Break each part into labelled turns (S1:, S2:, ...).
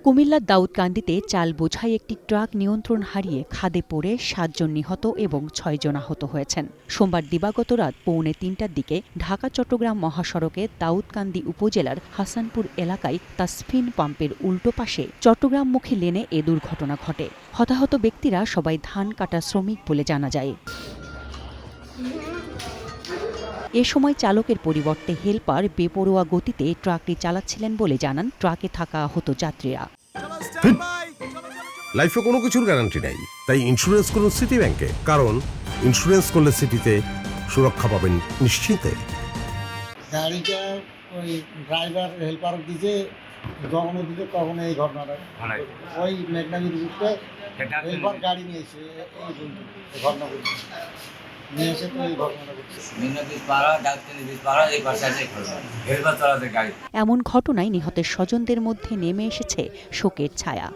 S1: কুমিল্লার দাউদকান্দিতে চাল বোঝাই একটি ট্রাক নিয়ন্ত্রণ হারিয়ে খাদে পড়ে ৭ জন নিহত এবং ৬ জন আহত হয়েছেন। সোমবার দিবাগত রাত 2:45টার দিকে ঢাকা-চট্টগ্রাম মহাসড়কে দাউদকান্দি উপজেলার হাসানপুর এলাকায় তাসফিন পাম্পের উল্টো পাশে চট্টগ্রামমুখী লেনে এ দুর্ঘটনা ঘটে। হতাহত ব্যক্তিরা সবাই ধান কাটা শ্রমিক বলে জানা যায়। এ সময় চালকের পরিবর্তে হেলপার বেপরোয়া গতিতে ট্রাকটি চালাচ্ছিলেন বলে জানান ট্রাকে থাকা আহত যাত্রীরা।
S2: লাইফে কোনো কিছুর গ্যারান্টি নাই, তাই ইন্স্যুরেন্স করুন সিটি ব্যাংকে, কারণ ইন্স্যুরেন্স করলে সিটিতে সুরক্ষা পাবেন নিশ্চিন্তে।
S3: গাড়িটা ওই ড্রাইভার হেল্পার দিতে যখন দিতে তখন এই ঘটনাটা ওই মেঘনাগির রুটে হেল্পার গাড়ি নিয়ে এসে এই ঘটনা ঘটছে।
S1: এমন ঘটনায় নিহতের স্বজনদের মধ্যে নেমে এসেছে শোকের ছায়া।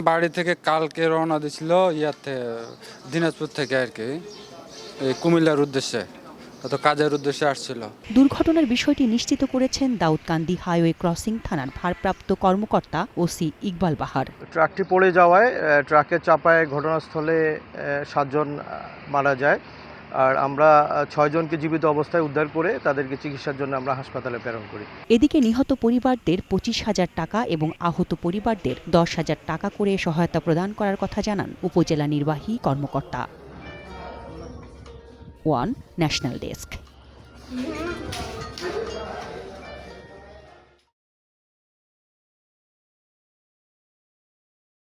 S4: বাড়ি থেকে কালকে রওনা দিছিল দিনাজপুর থেকে আর কি কুমিল্লার উদ্দেশ্যে, তো কাজের উদ্দেশ্যে আসছিল।
S1: দুর্ঘটনার বিষয়টি নিশ্চিত করেছেন দাউদকান্দি হাইওয়ে ক্রসিং থানার ভারপ্রাপ্ত কর্মকর্তা ওসি ইকবাল বাহার।
S5: ট্রাকটি পড়ে যাওয়ায় ট্রাকের চাপায় ঘটনাস্থলে ৭ জন মারা যায়, আর আমরা ৬ জনকে জীবিত অবস্থায় উদ্ধার করে তাদেরকে চিকিৎসার জন্য আমরা হাসপাতালে প্রেরণ করি।
S1: এদিকে নিহত পরিবারদের ২৫,০০০ টাকা এবং আহত পরিবারদের ১০,০০০ টাকা করে সহায়তা প্রদান করার কথা জানান উপজেলা নির্বাহী কর্মকর্তা। One national desk.